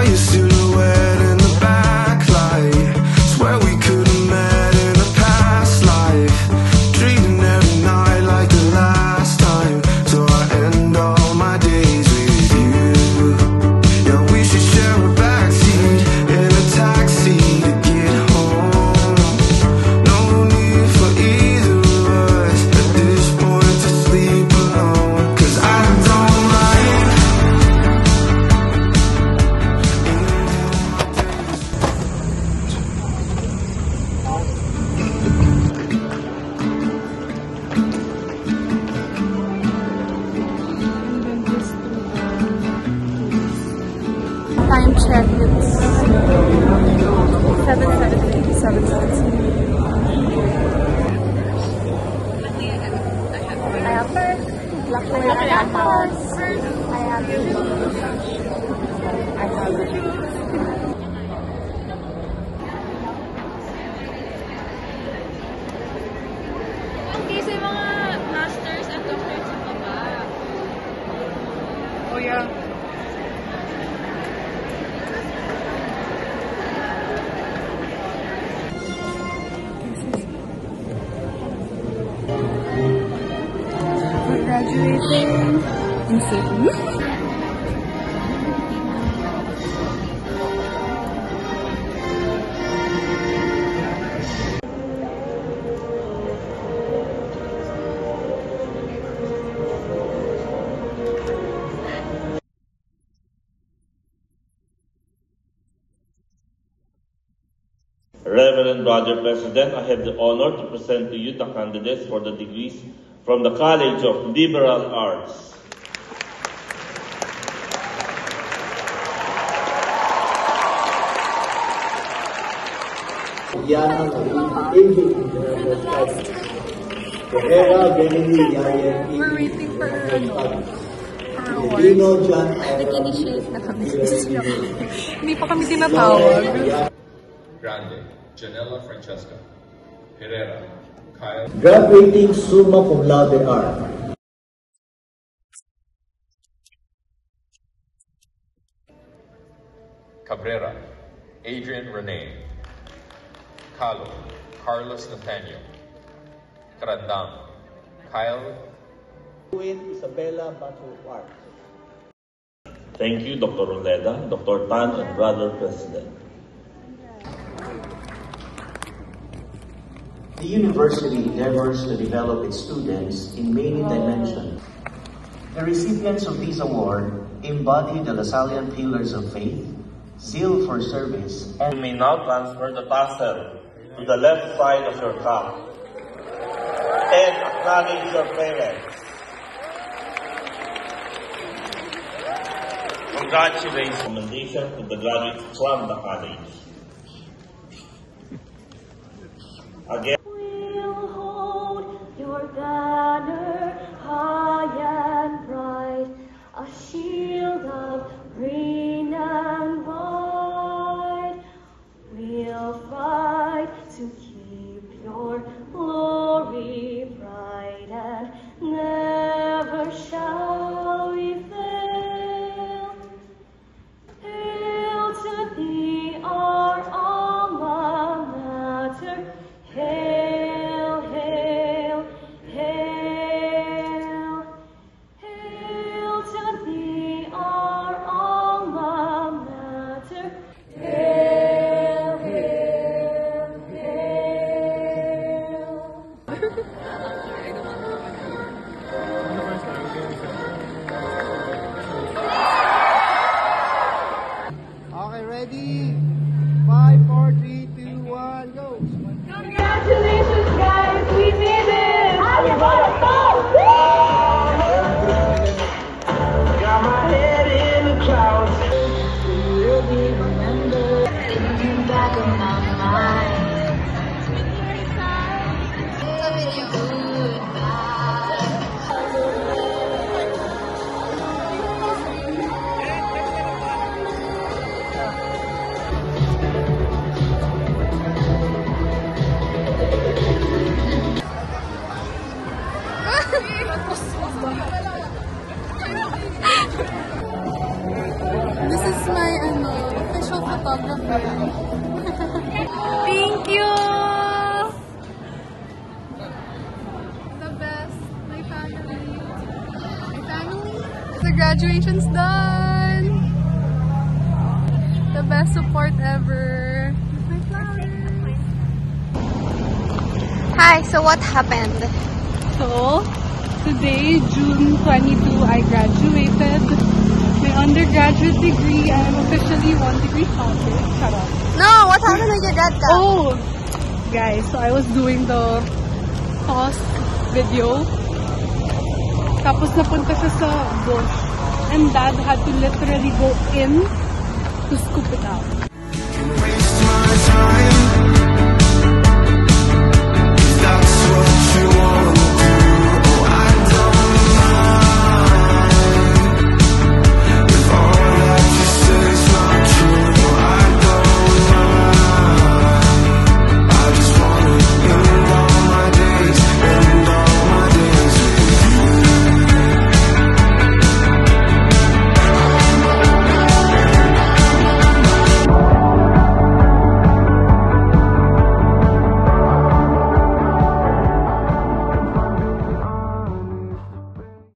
your silhouette in the backlight. Swear we could have met in a past life. Dreaming every night like the last time. So I end all my days with you. Yeah, we should share a backseat in a taxi to get home. No need for either of us at this point to sleep alone. 'Cause I don't like time check, it's 7:17. I have first. Luckily, I have first. I have Kasi mga masters at doctors sa baba. Oh yeah. We're graduating in Sydney. Reverend Brother President, I have the honor to present to you the candidates for the degrees from the College of Liberal Arts. Diana Marie, Herrera, Benny, Yayan, We're waiting for Dino, John, Nag-initiate na kami. Hindi pa kami tinatawag. Grande, Janella Francesca, Herrera, Kyle. Graduating summa cum laude art. Cabrera, Adrian Rene, Calo, Carlos Nathaniel, Carandang, Kyle. Isabella, Bachelor of Arts. Thank you, Dr. Roleda, Dr. Tan, and Brother President. The university endeavors to develop its students in many dimensions. The recipients of this award embody the Lasallian pillars of faith, zeal for service, and You may now transfer the tassel to the left side of your cap and acknowledge your parents. Congratulations. Commendation to the graduates from the college. Again. We'll hold your banner high and bright, a shield of green and white. We'll fight to keep your glory bright, and never shall we fail. Hail to thee, our alma mater. Hail, hail, hail. Hail to thee, our alma mater. photographer. Thank you! The best. My family. My family? The graduation's done! The best support ever. My flowers. Hi, so what happened? So, today, June 22, I graduated my undergraduate degree and I'm officially 1 degree college. Shut up. No, what happened with your grad ka? Oh! Guys, so I was doing the cost video. Tapos napunta siya sa bush. And Dad had to literally go in to scoop it out. Waste my time. That's what you